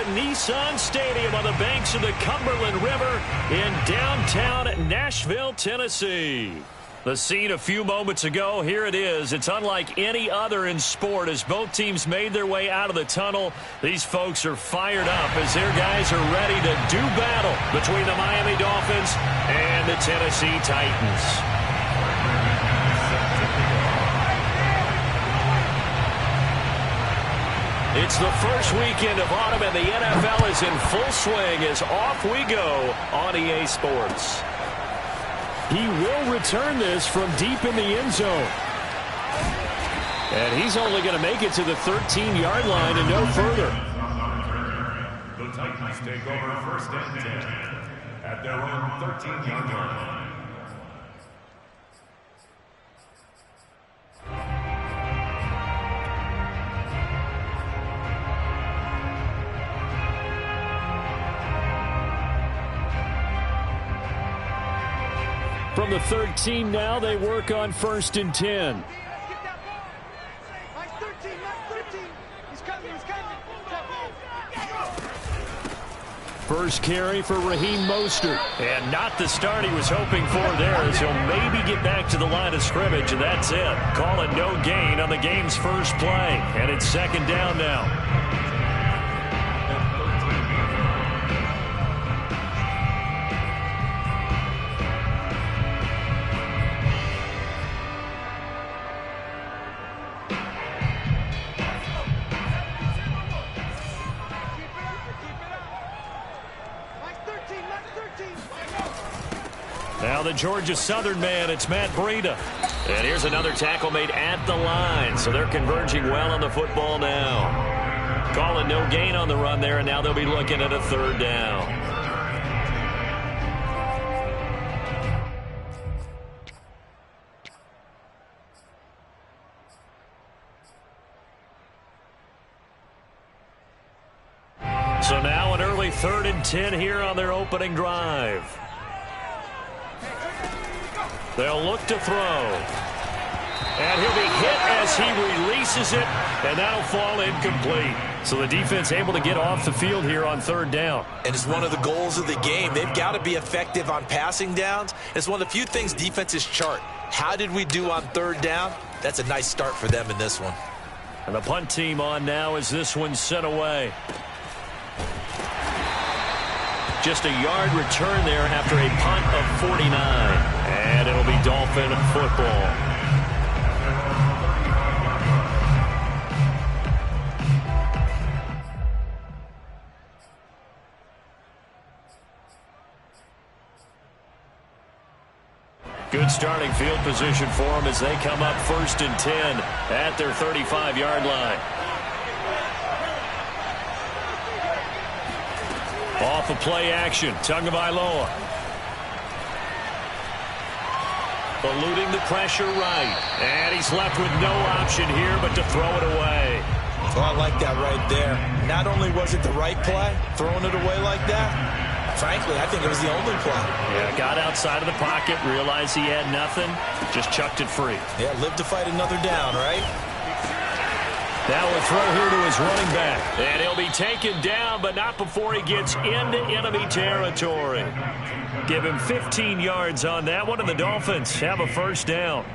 Nissan Stadium on the banks of the Cumberland River in downtown Nashville, Tennessee. The scene a few moments ago, here it is. It's unlike any other in sport as both teams made their way out of the tunnel. These folks are fired up as their guys are ready to do battle between the Miami Dolphins and the Tennessee Titans. It's the first weekend of autumn and the NFL is in full swing as off we go on EA Sports. He will return this from deep in the end zone. And he's only going to make it to the 13-yard line and no further. The Titans take over first and 10 at their own 13-yard line. From the 13 now, they work on first and 10. First carry for Raheem Mostert. And not the start he was hoping for there as he'll maybe get back to the line of scrimmage, and that's it. Call it no gain on the game's first play. And it's second down now. Now the Georgia Southern man, it's Matt Breida. And here's another tackle made at the line, so they're converging well on the football now. Calling no gain on the run there, and now they'll be looking at a third down. So now an early 3rd and 10 here on their opening drive. They'll look to throw. And he'll be hit as he releases it, and that'll fall incomplete. So the defense able to get off the field here on third down. And it's one of the goals of the game. They've got to be effective on passing downs. It's one of the few things defenses chart. How did we do on third down? That's a nice start for them in this one. And the punt team on now as this one's sent away. Just a yard return there after a punt of 49. And it'll be Dolphin football. Good starting field position for them as they come up first and 10 at their 35-yard line. Off of play action, Tagovailoa. Eluding the pressure right. And he's left with no option here but to throw it away. Well, I like that right there. Not only was it the right play, throwing it away like that, frankly, I think it was the only play. Yeah, got outside of the pocket, realized he had nothing, just chucked it free. Yeah, live to fight another down, right? Now a throw here to his running back. And he'll be taken down, but not before he gets into enemy territory. Give him 15 yards on that one, and the Dolphins have a first down.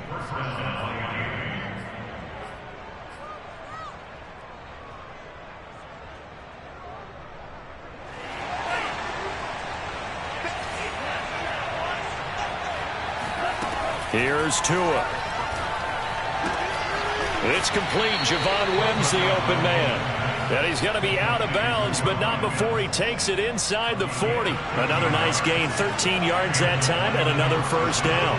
Here's Tua. It's complete. Javon Wims, the open man. And he's going to be out of bounds, but not before he takes it inside the 40. Another nice gain, 13 yards that time, and another first down.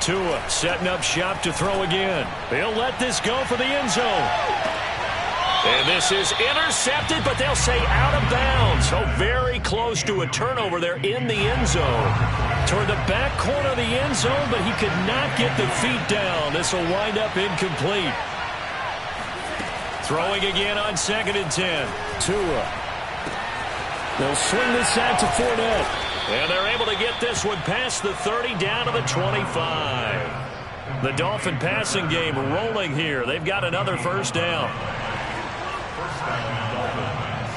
Tua setting up shop to throw again. He'll let this go for the end zone. And this is intercepted, but they'll say out of bounds. So very close to a turnover there in the end zone. Toward the back corner of the end zone, but he could not get the feet down. This will wind up incomplete. Throwing again on 2nd and 10. Tua. They'll swing this out to Fournette. And they're able to get this one past the 30 down to the 25. The Dolphin passing game rolling here. They've got another first down. First down, Dolphins.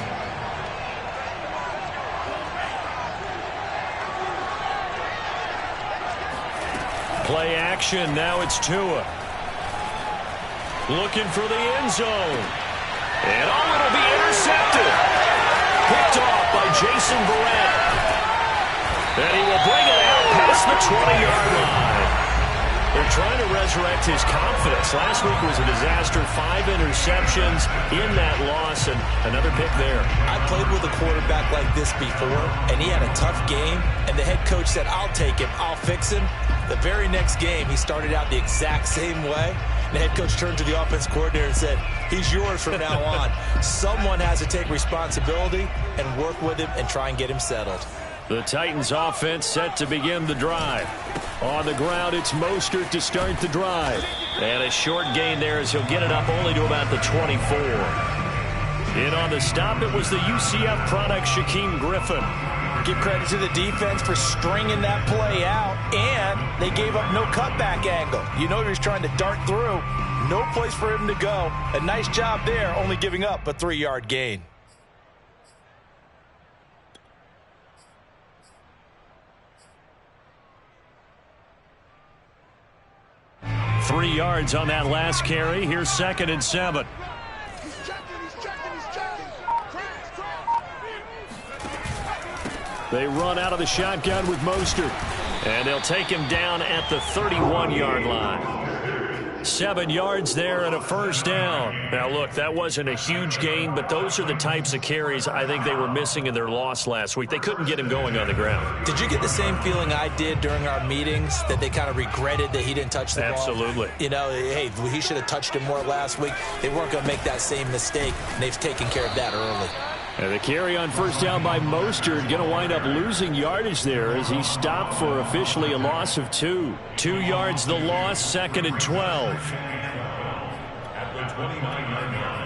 Play action. Now it's Tua. Looking for the end zone. And it'll be intercepted. Picked off by Jason Verrett. And he will bring it out past the 20-yard line. They're trying to resurrect his confidence. Last week was a disaster. 5 interceptions in that loss, and another pick there. I played with a quarterback like this before, and he had a tough game, and the head coach said, I'll take him, I'll fix him. The very next game, he started out the exact same way. The head coach turned to the offense coordinator and said, he's yours from now on. Someone has to take responsibility and work with him and try and get him settled. The Titans offense set to begin the drive. On the ground, it's Mostert to start the drive. And a short gain there as he'll get it up only to about the 24. In on the stop, it was the UCF product, Shaquem Griffin. Give credit to the defense for stringing that play out, and they gave up no cutback angle. You know he was trying to dart through. No place for him to go. A nice job there, only giving up a 3-yard gain. Three yards on that last carry. Here's 2nd and 7. They run out of the shotgun with Mostert. And they'll take him down at the 31-yard line. 7 yards there and a first down. Now, look, that wasn't a huge gain, but those are the types of carries I think they were missing in their loss last week. They couldn't get him going on the ground. Did you get the same feeling I did during our meetings, that they kind of regretted that he didn't touch the ball? Absolutely. You know, hey, he should have touched him more last week. They weren't going to make that same mistake, and they've taken care of that early. And the carry on first down by Mostert, going to wind up losing yardage there as he stopped for officially a loss of 2. 2 yards the loss, 2nd and 12. At the 29-yard line.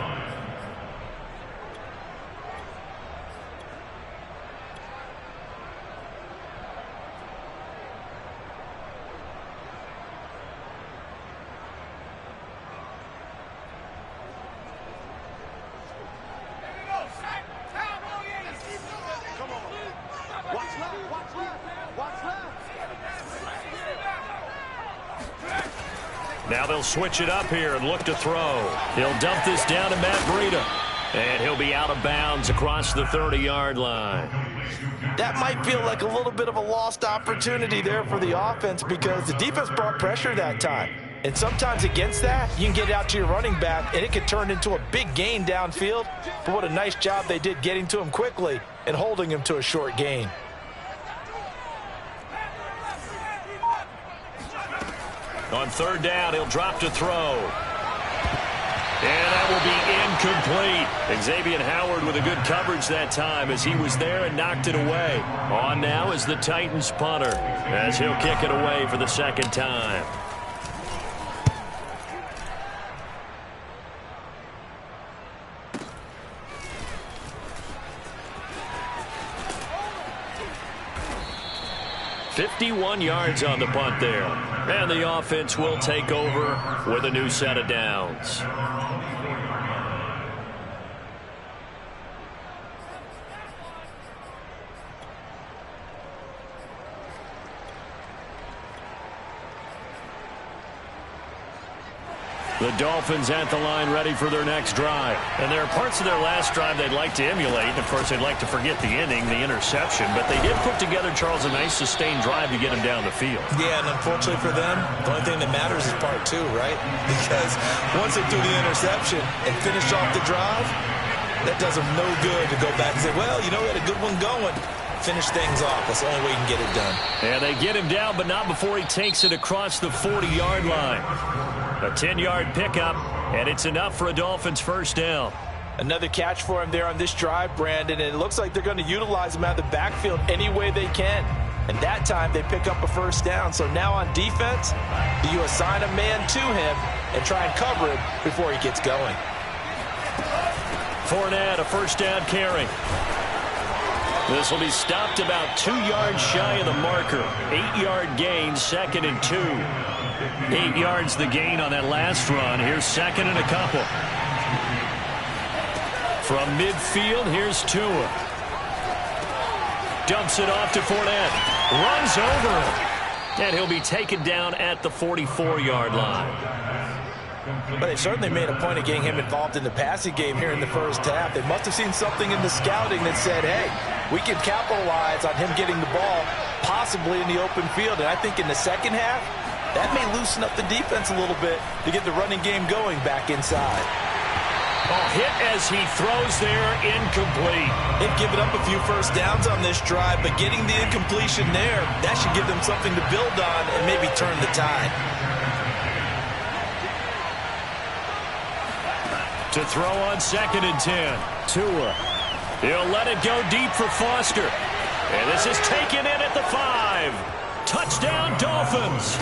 Now they'll switch it up here and look to throw. He'll dump this down to Matt Breida. And he'll be out of bounds across the 30-yard line. That might feel like a little bit of a lost opportunity there for the offense because the defense brought pressure that time. And sometimes against that, you can get out to your running back, and it could turn into a big gain downfield. But what a nice job they did getting to him quickly and holding him to a short gain. On 3rd down, he'll drop to throw. And that will be incomplete. Xavier Howard with a good coverage that time as he was there and knocked it away. On now is the Titans punter as he'll kick it away for the 2nd time. .51 yards on the punt there. And the offense will take over with a new set of downs. The Dolphins at the line ready for their next drive. And there are parts of their last drive they'd like to emulate. And, of course, they'd like to forget the inning, the interception. But they did put together, Charles, a nice sustained drive to get him down the field. Yeah, and unfortunately for them, the only thing that matters is part 2, right? Because once they threw the interception and finished off the drive, that does them no good to go back and say, well, you know, we had a good one going. Finish things off. That's the only way you can get it done. And they get him down, but not before he takes it across the 40-yard line. A 10-yard pickup, and it's enough for a Dolphins first down. Another catch for him there on this drive, Brandon, and it looks like they're going to utilize him out of the backfield any way they can. And that time they pick up a first down. So now on defense, do you assign a man to him and try and cover him before he gets going? Fournette, a first down carry. This will be stopped about 2 yards shy of the marker. 8-yard gain, 2nd and 2. 8 yards the gain on that last run. Here's 2nd and a couple. From midfield, here's Tua. Dumps it off to Fournette. Runs over it. And he'll be taken down at the 44-yard line. But they certainly made a point of getting him involved in the passing game here in the first half. They must have seen something in the scouting that said, hey, we can capitalize on him getting the ball possibly in the open field. And I think in the second half, that may loosen up the defense a little bit to get the running game going back inside. Hit as he throws there, incomplete. They've given up a few first downs on this drive, but getting the incompletion there, that should give them something to build on and maybe turn the tide. To throw on 2nd and 10. Tua. He'll let it go deep for Foster. And this is taken in at the 5. Touchdown, Dolphins.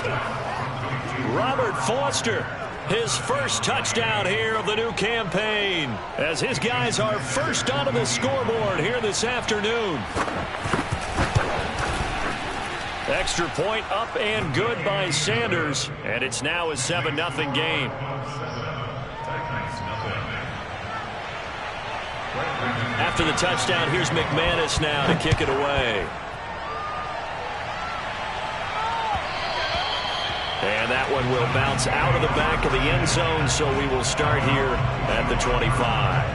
Robert Foster, his first touchdown here of the new campaign, as his guys are first onto the scoreboard here this afternoon. Extra point up and good by Sanders, and it's now a 7-0 game. After the touchdown, here's McManus now to kick it away. And that one will bounce out of the back of the end zone, so we will start here at the 25.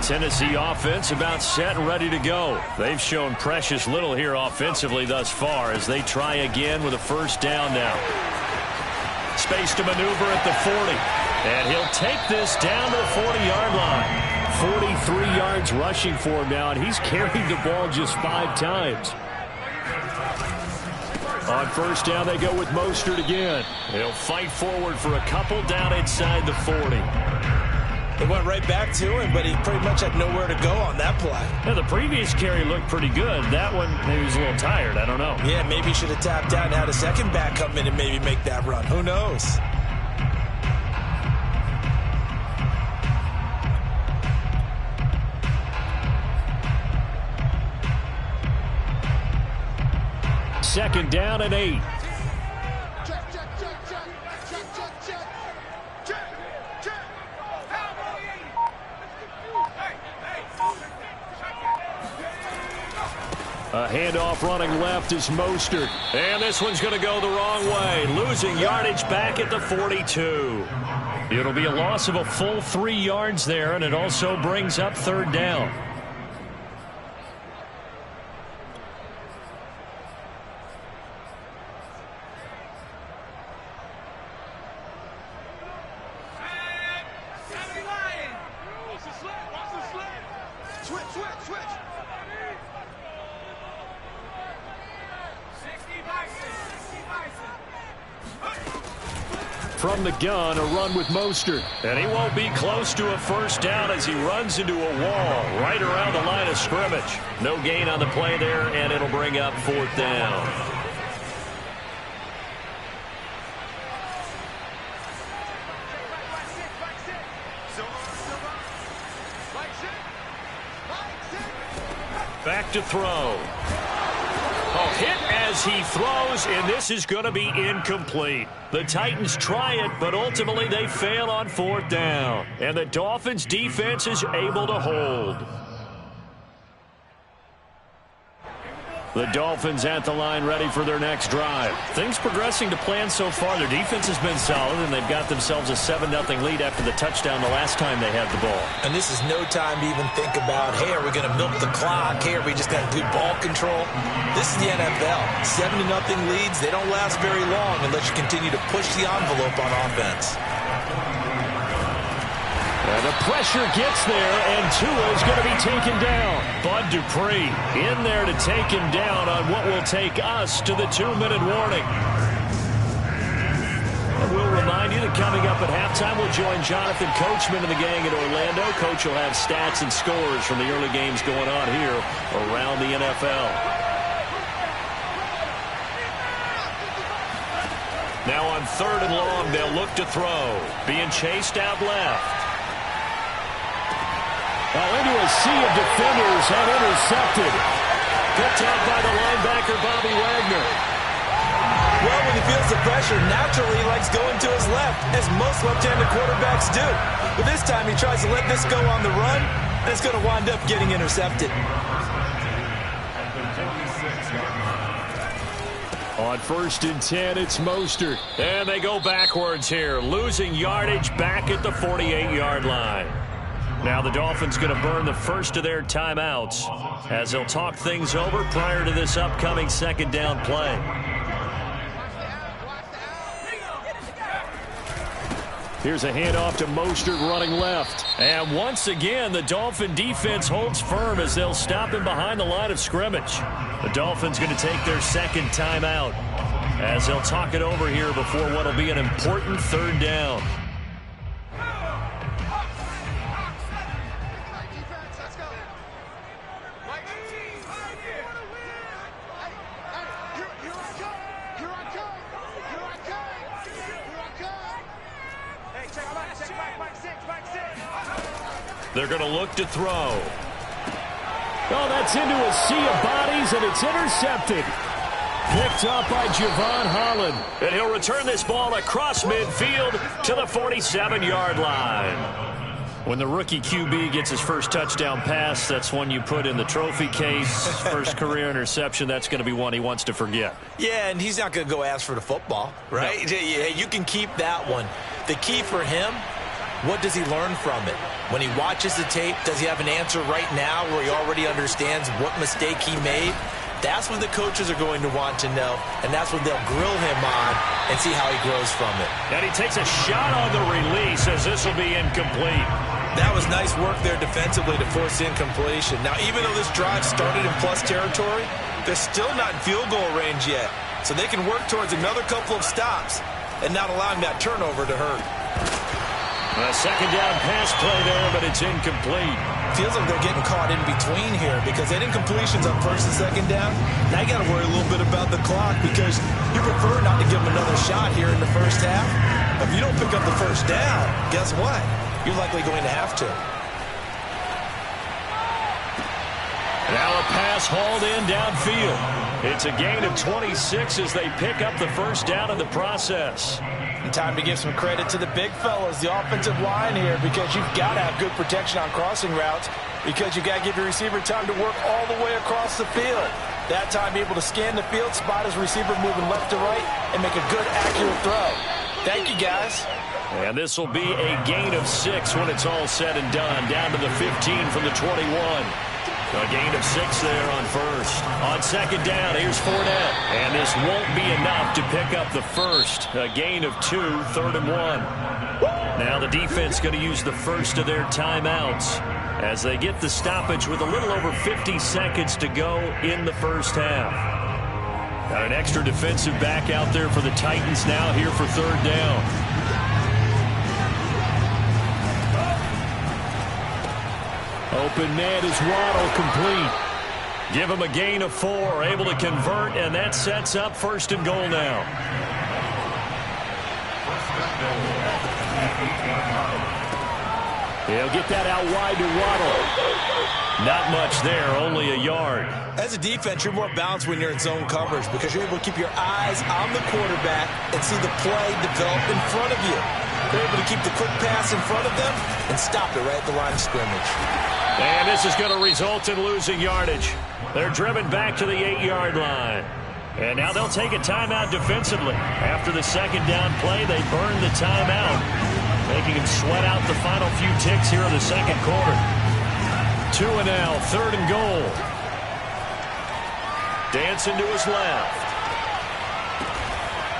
Tennessee offense about set and ready to go. They've shown precious little here offensively thus far as they try again with a first down now. Space to maneuver at the 40. And he'll take this down to the 40-yard line. 43 yards rushing for him now, and he's carried the ball just 5 times. On first down, they go with Mostert again. He'll fight forward for a couple down inside the 40. They went right back to him, but he pretty much had nowhere to go on that play. Yeah, the previous carry looked pretty good. That one, maybe he was a little tired. I don't know. Yeah, maybe he should have tapped out and had a second back come in and maybe make that run. Who knows? Second down and 8. A handoff running left is Mostert. And this one's going to go the wrong way. Losing yardage back at the 42. It'll be a loss of a full 3 yards there, and it also brings up third down. From the gun, a run with Mostert. And he won't be close to a first down as he runs into a wall right around the line of scrimmage. No gain on the play there, and it'll bring up fourth down. Back to throw. Hit as he throws, and this is going to be incomplete. The Titans try it, but ultimately they fail on fourth down. And the Dolphins defense is able to hold. The Dolphins at the line ready for their next drive. Things progressing to plan so far. Their defense has been solid, and they've got themselves a 7-0 lead after the touchdown the last time they had the ball. And this is no time to even think about, hey, are we going to milk the clock? Hey, are we just got good ball control? This is the NFL. 7-0 leads, they don't last very long unless you continue to push the envelope on offense. And the pressure gets there, and Tua's going to be taken down. Bud Dupree in there to take him down on what will take us to the 2-minute warning. And we'll remind you that coming up at halftime, we'll join Jonathan Coachman and the gang in Orlando. Coach will have stats and scores from the early games going on here around the NFL. Now on third and long, they'll look to throw. Being chased out left. Into a sea of defenders have intercepted. Picked up by the linebacker, Bobby Wagner. Well, when he feels the pressure, naturally he likes going to his left, as most left-handed quarterbacks do. But this time he tries to let this go on the run, and it's going to wind up getting intercepted. On 1st and 10, it's Mostert. And they go backwards here, losing yardage back at the 48-yard line. Now the Dolphins going to burn the first of their timeouts as they'll talk things over prior to this upcoming second down play. Here's a handoff to Mostert running left. And once again, the Dolphin defense holds firm as they'll stop him behind the line of scrimmage. The Dolphins going to take their second timeout as they'll talk it over here before what will be an important third down. They're going to look to throw. Oh, that's into a sea of bodies, and it's intercepted. Picked up by Javon Holland. And he'll return this ball across midfield to the 47-yard line. When the rookie QB gets his first touchdown pass, that's one you put in the trophy case. First career interception, that's going to be one he wants to forget. Yeah, and he's not going to go ask for the football, right? No. You can keep that one. The key for him, what does he learn from it? When he watches the tape, does he have an answer right now where he already understands what mistake he made? That's what the coaches are going to want to know, and that's what they'll grill him on and see how he grows from it. And he takes a shot on the release as this will be incomplete. That was nice work there defensively to force incompletion. Now, even though this drive started in plus territory, they're still not in field goal range yet, so they can work towards another couple of stops and not allowing that turnover to hurt. A second down pass play there, but it's incomplete. Feels like they're getting caught in between here because that incompletion's on 1st and 2nd down. Now you got to worry a little bit about the clock because you prefer not to give them another shot here in the first half. If you don't pick up the first down, guess what? You're likely going to have to. Now a pass hauled in downfield. It's a gain of 26 as they pick up the first down in the process. And time to give some credit to the big fellas, the offensive line here, because you've got to have good protection on crossing routes because you've got to give your receiver time to work all the way across the field. That time, be able to scan the field, spot his receiver moving left to right, and make a good, accurate throw. Thank you, guys. And this will be a gain of 6 when it's all said and done, down to the 15 from the 21. A gain of 6 there on first. On second down, here's Fournette. And this won't be enough to pick up the first. A gain of 2, 3rd and 1. Now the defense going to use the first of their timeouts as they get the stoppage with a little over 50 seconds to go in the first half. Got an extra defensive back out there for the Titans now here for 3rd down. Open man is Waddle, complete. Give him a gain of 4, able to convert, and that sets up 1st and goal now. He'll get that out wide to Waddle. Not much there, only a yard. As a defense, you're more balanced when you're in zone coverage because you're able to keep your eyes on the quarterback and see the play develop in front of you. They're able to keep the quick pass in front of them and stop it right at the line of scrimmage. And this is going to result in losing yardage. They're driven back to the 8-yard line. And now they'll take a timeout defensively. After the second down play, they burn the timeout, making him sweat out the final few ticks here in the second quarter. 2 and now, 3rd and goal. Dancing to his left.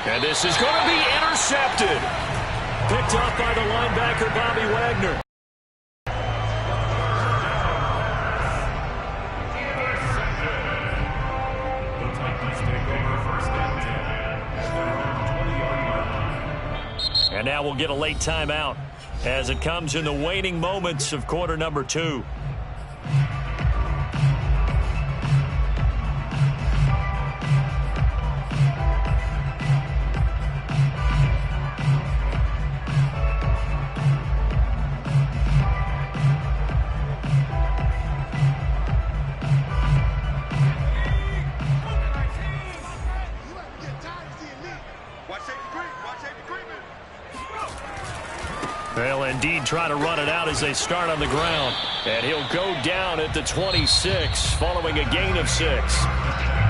And this is going to be intercepted. Picked up by the linebacker, Bobby Wagner. And now we'll get a late timeout as it comes in the waning moments of quarter number 2. try to run it out as they start on the ground. And he'll go down at the 26 following a gain of 6.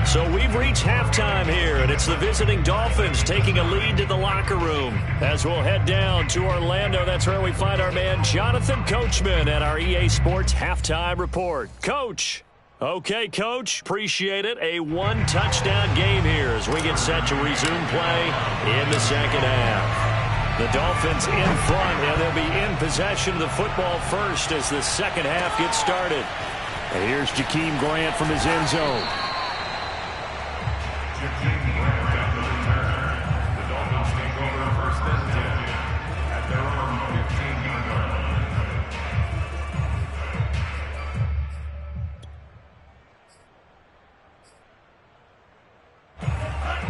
So we've reached halftime here, and it's the visiting Dolphins taking a lead to the locker room. As we'll head down to Orlando, that's where we find our man Jonathan Coachman at our EA Sports Halftime Report. Coach. Okay, Coach, appreciate it. A one-touchdown game here as we get set to resume play in the second half. The Dolphins in front, and they'll be in possession of the football first as the second half gets started. And here's Jakeem Grant from his end zone. Jakeem Grant on the return. The Dolphins take over first and 10 at their own 15-yard line.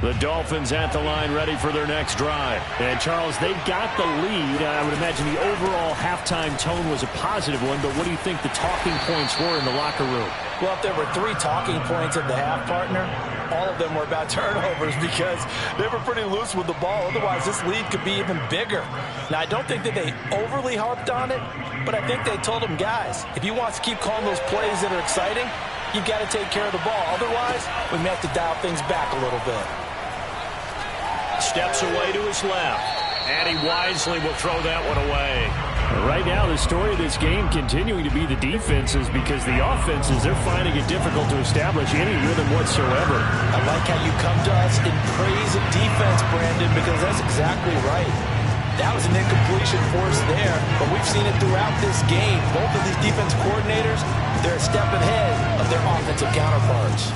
The Dolphins at the line ready for their next drive. And, Charles, they've got the lead. I would imagine the overall halftime tone was a positive one, but what do you think the talking points were in the locker room? Well, if there were 3 talking points at the half, partner, all of them were about turnovers because they were pretty loose with the ball. Otherwise, this lead could be even bigger. Now, I don't think that they overly harped on it, but I think they told them, guys, if you want to keep calling those plays that are exciting, you've got to take care of the ball. Otherwise, we may have to dial things back a little bit. Steps away to his left, and he wisely will throw that one away. Right now, the story of this game continuing to be the defenses because the offenses, they're finding it difficult to establish any rhythm whatsoever. I like how you come to us in praise of defense, Brandon, because that's exactly right. That was an incompletion force there, but we've seen it throughout this game. Both of these defense coordinators, they're a step ahead of their offensive counterparts.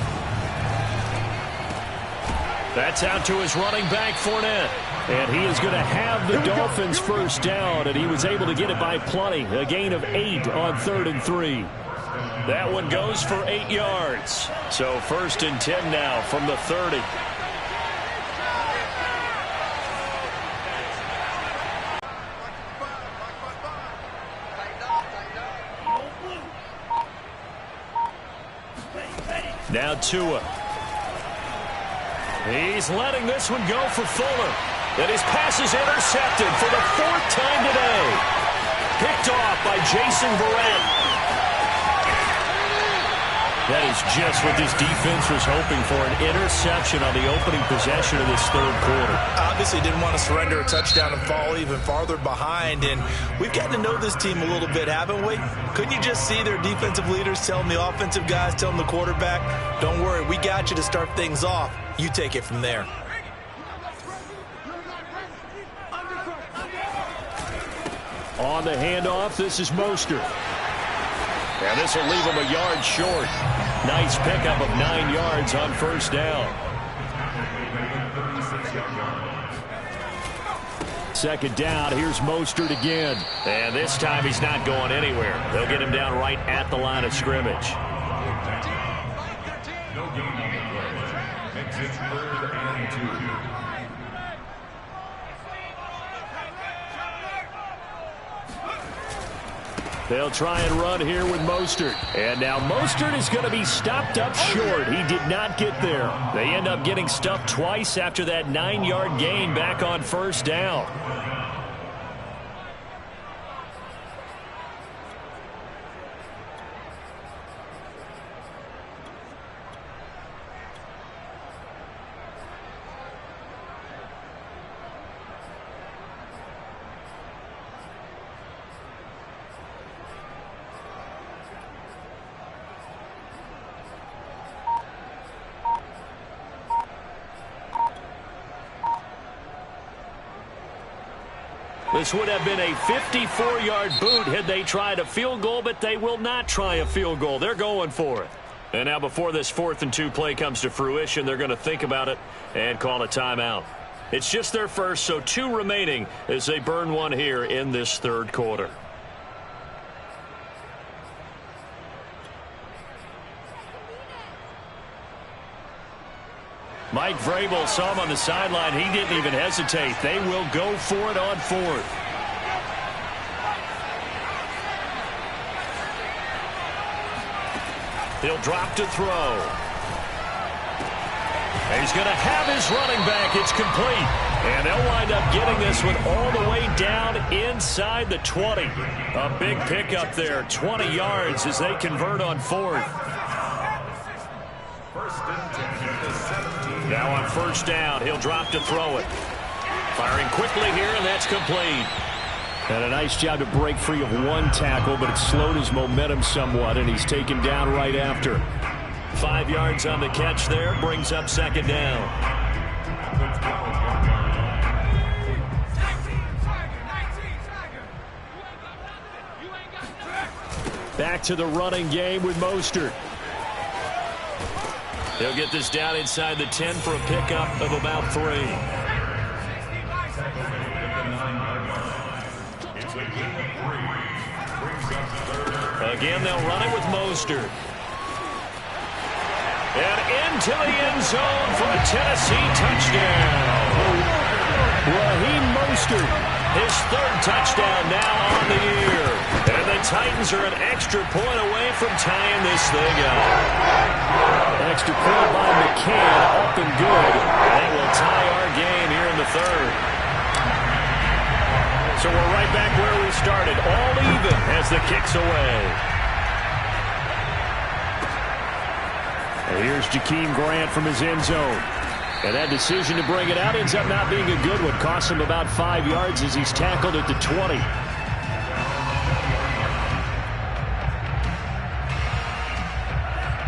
That's out to his running back, Fournette. And he is going to have the Dolphins first down, and he was able to get it by plenty. A gain of 8 on 3rd and 3. That one goes for 8 yards. So 1st and 10 now from the 30. Now Tua. He's letting this one go for Fuller. And his pass is intercepted for the 4th time today. Picked off by Jason Verrett. That is just what this defense was hoping for, an interception on the opening possession of this 3rd quarter. Obviously didn't want to surrender a touchdown and fall even farther behind, and we've gotten to know this team a little bit, haven't we? Couldn't you just see their defensive leaders telling the offensive guys, telling the quarterback, don't worry, we got you to start things off. You take it from there. On the handoff, this is Mostert. And this will leave him a yard short. Nice pickup of 9 yards on 1st down. 2nd down, here's Mostert again. And this time he's not going anywhere. They'll get him down right at the line of scrimmage. No gain on the play. Exit 3rd and 2. They'll try and run here with Mostert. And now Mostert is going to be stopped up short. He did not get there. They end up getting stuffed twice after that 9-yard gain back on 1st down. This would have been a 54-yard boot had they tried a field goal, but they will not try a field goal. They're going for it. And now before this 4th and 2 play comes to fruition, they're going to think about it and call a timeout. It's just their first, so 2 remaining as they burn one here in this 3rd quarter. Mike Vrabel saw him on the sideline. He didn't even hesitate. They will go for it on 4th. He'll drop to throw. And he's going to have his running back. It's complete. And they'll wind up getting this one all the way down inside the 20. A big pickup there, 20 yards as they convert on fourth. Now on first down, he'll drop to throw it. Firing quickly here, and that's complete. And a nice job to break free of one tackle, but it slowed his momentum somewhat, and he's taken down right after. 5 yards on the catch there, brings up second down. Back to the running game with Mostert. He'll get this down inside the 10 for a pickup of about 3. Again, they'll run it with Mostert. And into the end zone for a Tennessee touchdown. Raheem Mostert, his third touchdown now on the year. And the Titans are an extra point away from tying this thing up. An extra point by McCann, up and good. They will tie our game here in the third. So we're right back where we started, all even as the kick's away. And here's Jakeem Grant from his end zone. And that decision to bring it out ends up not being a good one. Costs him about 5 yards as he's tackled at the 20.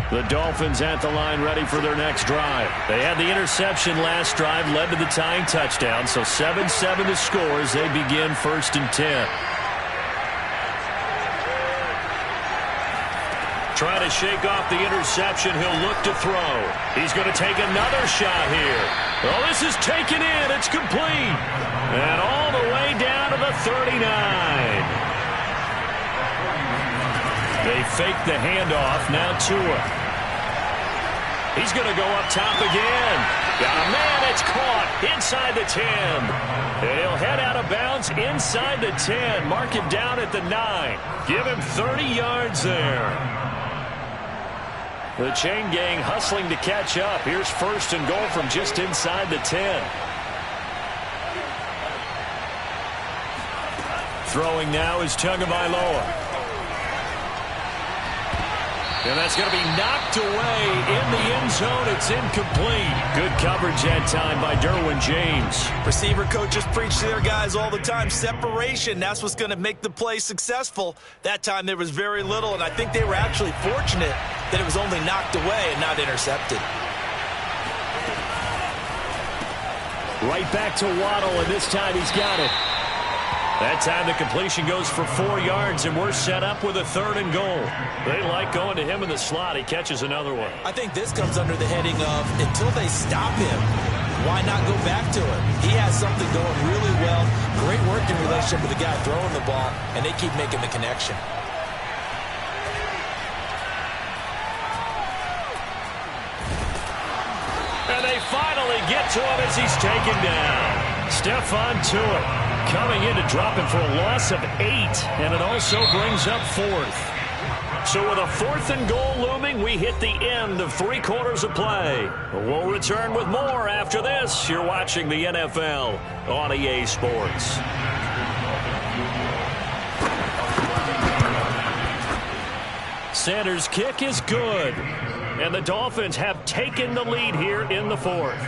The Dolphins at the line ready for their next drive. They had the interception last drive, led to the tying touchdown. So 7-7 to score as they begin first and 10. Trying to shake off the interception. He'll look to throw. He's going to take another shot here. Oh, this is taken in. It's complete. And all the way down to the 39. They fake the handoff. Now Tua. He's going to go up top again. Got a man. It's caught inside the 10. And he'll head out of bounds inside the 10. Mark him down at the 9. Give him 30 yards there. The chain gang hustling to catch up. Here's first and goal from just inside the 10. Throwing now is Tagovailoa. And that's going to be knocked away in the end zone. It's incomplete. Good coverage that time by Derwin James. Receiver coaches preach to their guys all the time. Separation, that's what's going to make the play successful. That time there was very little, and I think they were actually fortunate that it was only knocked away and not intercepted. Right back to Waddle, and this time he's got it. That time the completion goes for 4 yards, and we're set up with a third and goal. They like going to him in the slot. He catches another one. I think this comes under the heading of until they stop him, why not go back to him? He has something going really well. Great working relationship with the guy throwing the ball, and they keep making the connection. And they finally get to him as he's taken down. Stephon Tuitt coming in to drop him for a loss of 8, and it also brings up fourth. So with a fourth and goal looming, we hit the end of 3 quarters of play. We'll return with more after this. You're watching the NFL on EA Sports. Sanders' kick is good, and the Dolphins have taken the lead here in the fourth.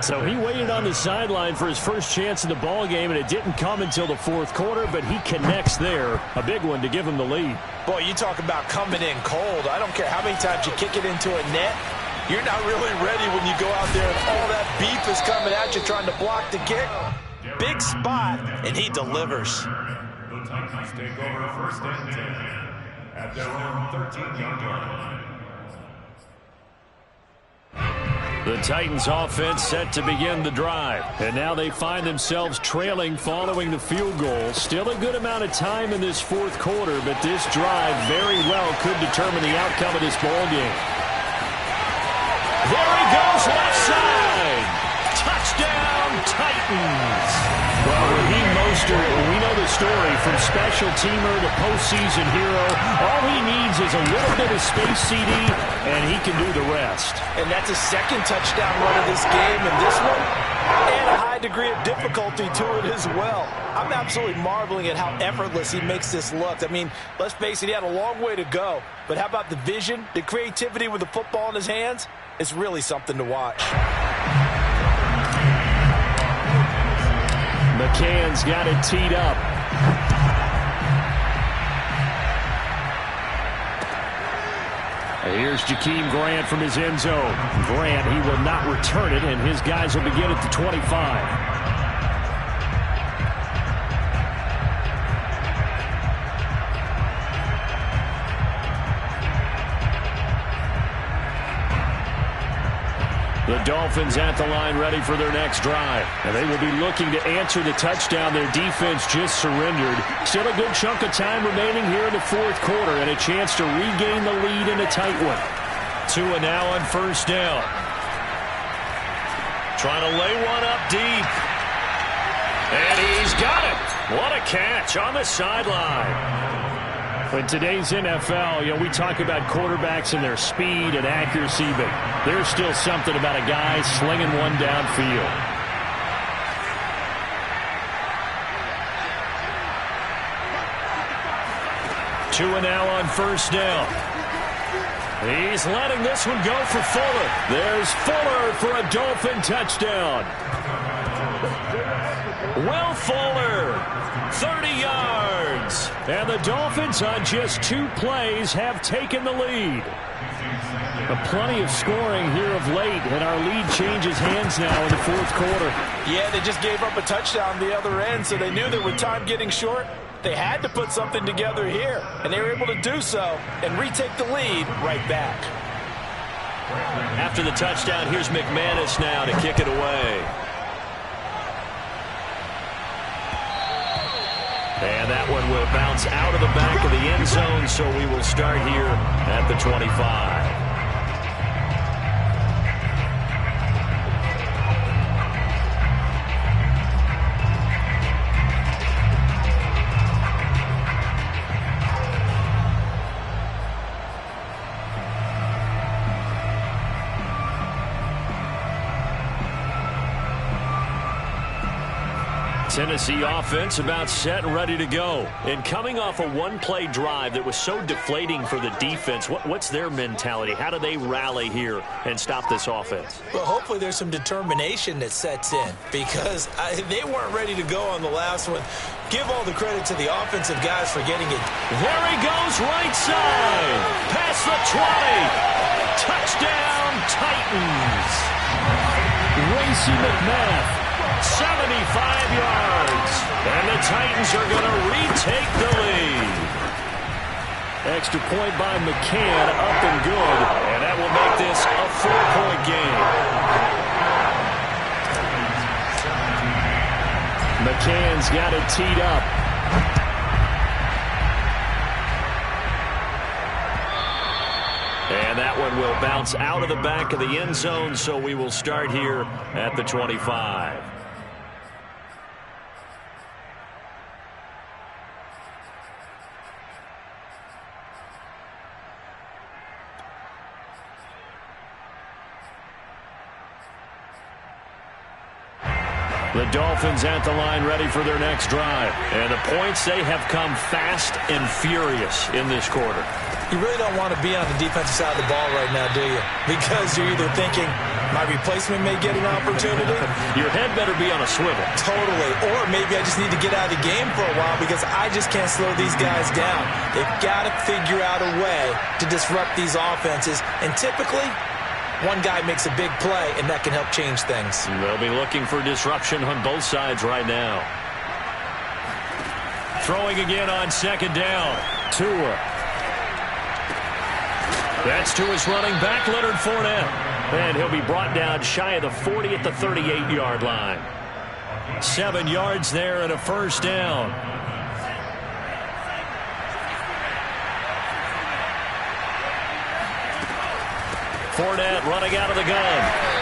So he waited on the sideline for his first chance in the ball game, and it didn't come until the fourth quarter, but he connects there. A big one to give him the lead. Boy, you talk about coming in cold. I don't care how many times you kick it into a net. You're not really ready when you go out there and all that beef is coming at you trying to block the kick. Big spot, and he delivers. The Titans take over first and 10 at their own 13-yard line. The Titans offense set to begin the drive. And now they find themselves trailing following the field goal. Still a good amount of time in this fourth quarter, but this drive very well could determine the outcome of this ball game. There he goes, left side. Touchdown, Titans. Well, Raheem Mostert, we know the story, from special teamer to postseason hero. All he needs is a little bit of space, CD, and he can do the rest. And that's a second touchdown run of this game, and this one, and a high degree of difficulty to it as well. I'm absolutely marveling at how effortless he makes this look. I mean, let's face it, he had a long way to go. But how about the vision, the creativity with the football in his hands? It's really something to watch. McCann's got it teed up. Here's Jakeem Grant from his end zone. Grant, he will not return it, and his guys will begin at the 25. The Dolphins at the line ready for their next drive. And they will be looking to answer the touchdown their defense just surrendered. Still a good chunk of time remaining here in the fourth quarter and a chance to regain the lead in a tight one. Tua now on first down. Trying to lay one up deep. And he's got it. What a catch on the sideline. In today's NFL, we talk about quarterbacks and their speed and accuracy, but there's still something about a guy slinging one downfield. Tua now on first down. He's letting this one go for Fuller. There's Fuller for a Dolphin touchdown. Will Fuller, 30 yards. And the Dolphins on just 2 plays have taken the lead. Plenty of scoring here of late, and our lead changes hands now in the fourth quarter. Yeah, they just gave up a touchdown the other end, so they knew that with time getting short, they had to put something together here, and they were able to do so and retake the lead right back. After the touchdown, here's McManus now to kick it away. And that one will bounce out of the back of the end zone, so we will start here at the 25. Tennessee offense about set and ready to go. And coming off a one-play drive that was so deflating for the defense, what's their mentality? How do they rally here and stop this offense? Well, hopefully there's some determination that sets in because they weren't ready to go on the last one. Give all the credit to the offensive guys for getting it. There he goes, right side. Past the 20. Touchdown, Titans. Racey McMath. 75 yards. And the Titans are going to retake the lead. Extra point by McCann, up and good. And that will make this a 4-point game. McCann's got it teed up. And that one will bounce out of the back of the end zone, so we will start here at the 25. The Dolphins at the line ready for their next drive. And the points, they have come fast and furious in this quarter. You really don't want to be on the defensive side of the ball right now, do you? Because you're either thinking, my replacement may get an opportunity. Your head better be on a swivel. Totally. Or maybe I just need to get out of the game for a while because I just can't slow these guys down. They've got to figure out a way to disrupt these offenses. And typically, one guy makes a big play, and that can help change things. They'll be looking for disruption on both sides right now. Throwing again on second down. Tua. That's to his running back, Leonard Fournette. And he'll be brought down shy of the 40 at the 38-yard line. 7 yards there and a first down. Fournette running out of the gun.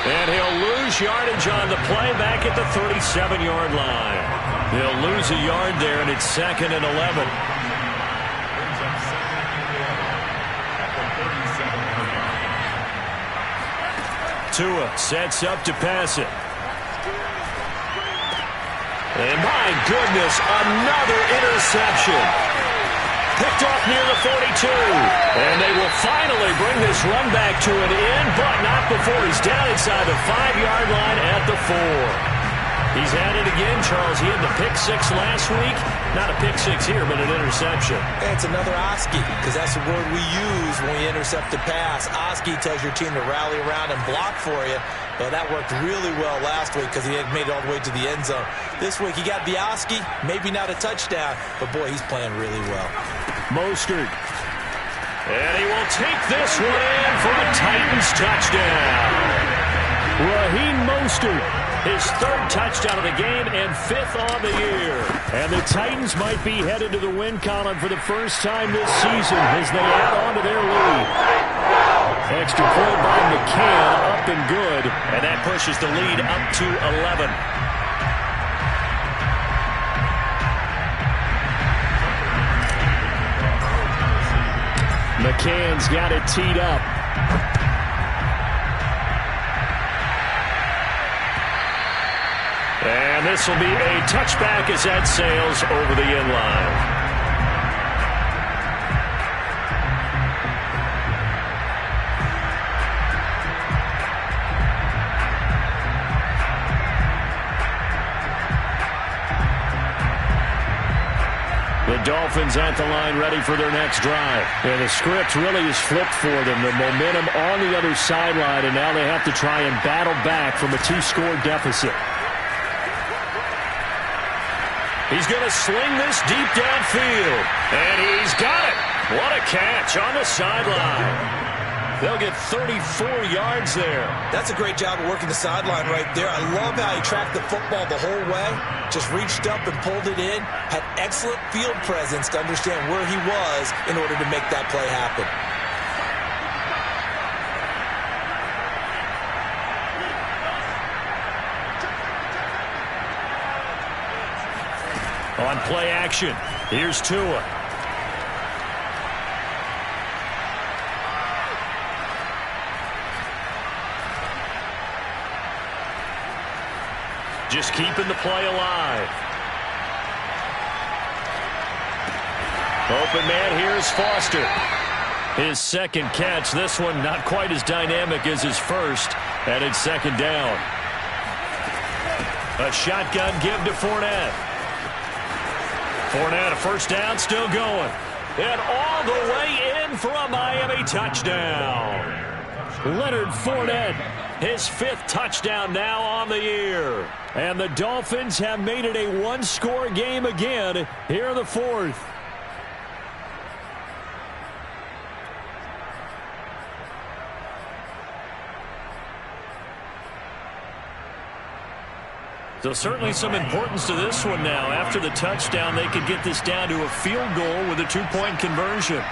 And he'll lose yardage on the play back at the 37-yard line. He'll lose a yard there, and it's 2nd and 11. Brings up 2nd and 11 at the 37-yard line. Tua sets up to pass it. And my goodness, another interception. Picked off near the 42. And they will finally bring this run back to an end, but not before he's down inside the 5-yard line at the 4. He's at it again, Charles. He had the pick 6 last week. Not a pick 6 here, but an interception. It's another Oski, because that's the word we use when we intercept a pass. Oski tells your team to rally around and block for you. But that worked really well last week because he had made it all the way to the end zone. This week he got the Oski, maybe not a touchdown, but boy, he's playing really well. Mostert. And he will take this one in for a Titans touchdown. Raheem Mostert, his 3rd touchdown of the game and 5th on the year. And the Titans might be headed to the win column for the first time this season as they add on to their lead. Extra point by McCann, up and good. And that pushes the lead up to 11. McCann's got it teed up. And this will be a touchback as that sails over the end line. The Dolphins at the line ready for their next drive. And the script really is flipped for them. The momentum on the other sideline, and now they have to try and battle back from a 2-score deficit. He's going to sling this deep downfield. And he's got it. What a catch on the sideline. They'll get 34 yards there. That's a great job of working the sideline right there. I love how he tracked the football the whole way. Just reached up and pulled it in. Had excellent field presence to understand where he was in order to make that play happen. On play action, here's Tua. Just keeping the play alive. Open man, here's Foster. His 2nd catch. This one not quite as dynamic as his first. And it's 2nd down. A shotgun give to Fournette. Fournette, a first down, still going. And all the way in for a Miami touchdown. Leonard Fournette, his 5th touchdown now on the year. And the Dolphins have made it a 1-score game again here in the 4th. So certainly some importance to this one now. After the touchdown, they could get this down to a field goal with a 2-point conversion.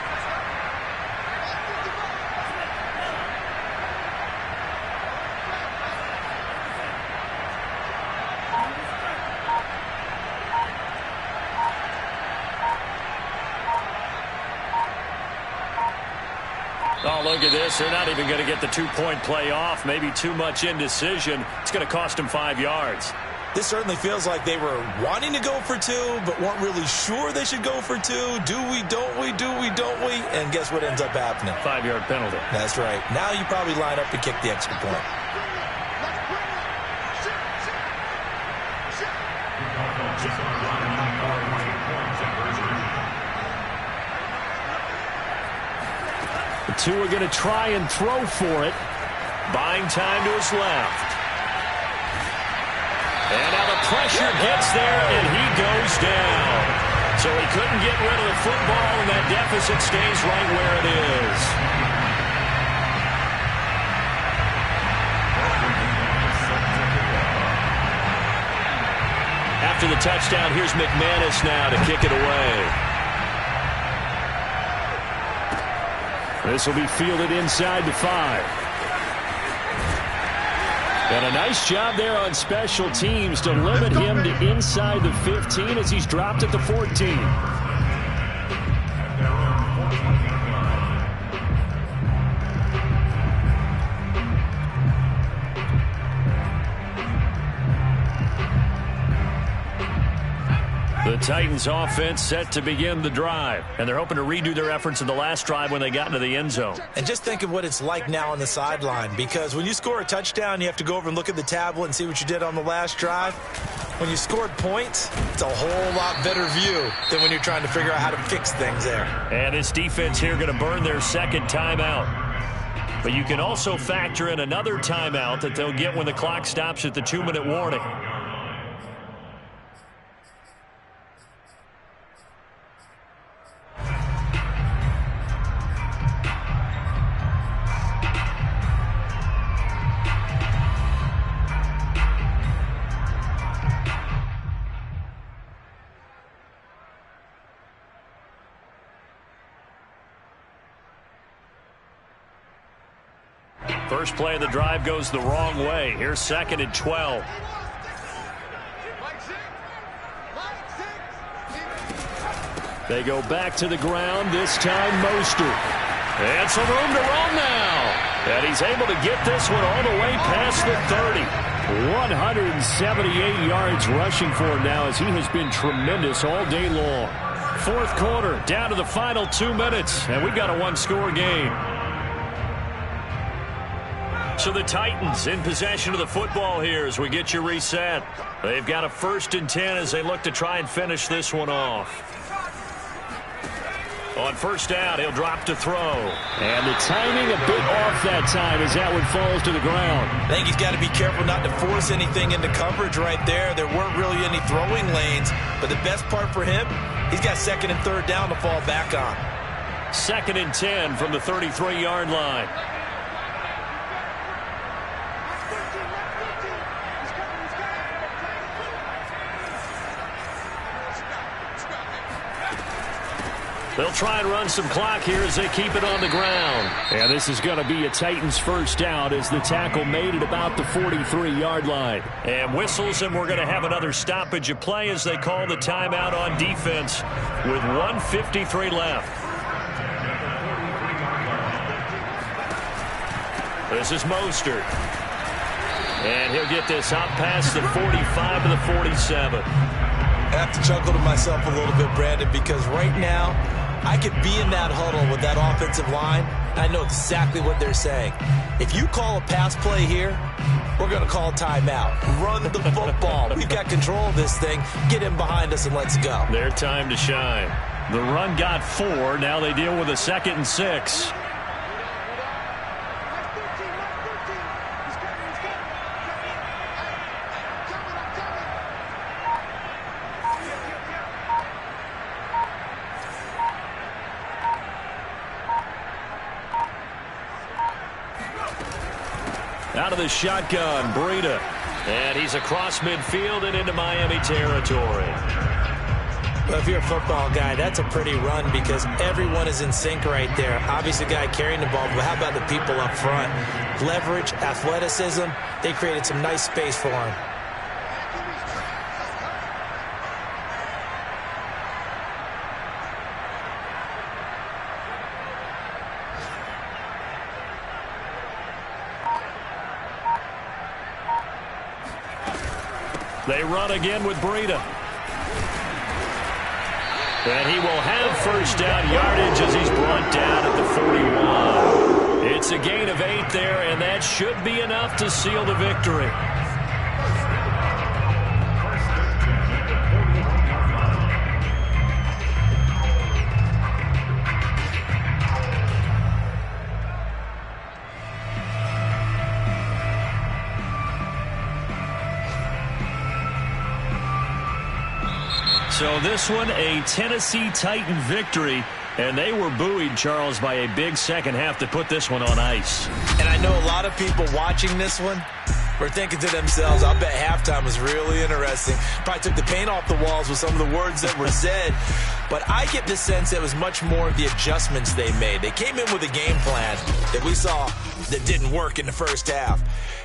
Oh, look at this. They're not even going to get the 2-point play off. Maybe too much indecision. It's going to cost them 5 yards. This certainly feels like they were wanting to go for 2, but weren't really sure they should go for 2. Do we, don't we, do we, don't we? And guess what ends up happening? 5-yard penalty. That's right. Now you probably line up and kick the extra point. Tua going to try and throw for it. Buying time to his left. And now the pressure gets there, and he goes down. So he couldn't get rid of the football, and that deficit stays right where it is. After the touchdown, here's McManus now to kick it away. This will be fielded inside the 5. And a nice job there on special teams to limit him to inside the 15 as he's dropped at the 14. The Titans offense set to begin the drive, and they're hoping to redo their efforts in the last drive when they got into the end zone. And just think of what it's like now on the sideline, because when you score a touchdown, you have to go over and look at the tablet and see what you did on the last drive. When you scored points, it's a whole lot better view than when you're trying to figure out how to fix things there. And this defense here going to burn their second timeout. But you can also factor in another timeout that they'll get when the clock stops at the 2-minute warning. First play of the drive goes the wrong way. Here's 2nd and 12. They go back to the ground, this time Mostert. And some room to run now. And he's able to get this one all the way past the 30. 178 yards rushing for him now as he has been tremendous all day long. Fourth quarter, down to the final 2 minutes, and we've got a one-score game. So the Titans in possession of the football here as we get you reset. They've got a 1st and 10 as they look to try and finish this one off. On first down, he'll drop to throw. And the timing a bit off that time as that one falls to the ground. I think he's got to be careful not to force anything into coverage right there. There weren't really any throwing lanes, but the best part for him, he's got 2nd and 3rd down to fall back on. 2nd and 10 from the 33-yard line. They'll try and run some clock here as they keep it on the ground. And this is going to be a Titans first down as the tackle made at about the 43-yard line. And whistles, and we're going to have another stoppage of play as they call the timeout on defense with 1:53 left. This is Mostert. And he'll get this out past the 45 to the 47. I have to chuckle to myself a little bit, Brandon, because right now I could be in that huddle with that offensive line. I know exactly what they're saying. If you call a pass play here, we're going to call timeout. Run the football. We've got control of this thing. Get him behind us and let's go. Their time to shine. The run got 4. Now they deal with a 2nd and 6. Out of the shotgun, Breida. And he's across midfield and into Miami territory. Well, if you're a football guy, that's a pretty run because everyone is in sync right there. Obviously, the guy carrying the ball, but how about the people up front? Leverage, athleticism, they created some nice space for him. They run again with Breida. And he will have first down yardage as he's brought down at the 41. It's a gain of 8 there, and that should be enough to seal the victory. So this one, a Tennessee Titan victory, and they were buoyed, Charles, by a big second half to put this one on ice. And I know a lot of people watching this one were thinking to themselves, I'll bet halftime was really interesting. Probably took the paint off the walls with some of the words that were said. But I get the sense it was much more of the adjustments they made. They came in with a game plan that we saw that didn't work in the first half.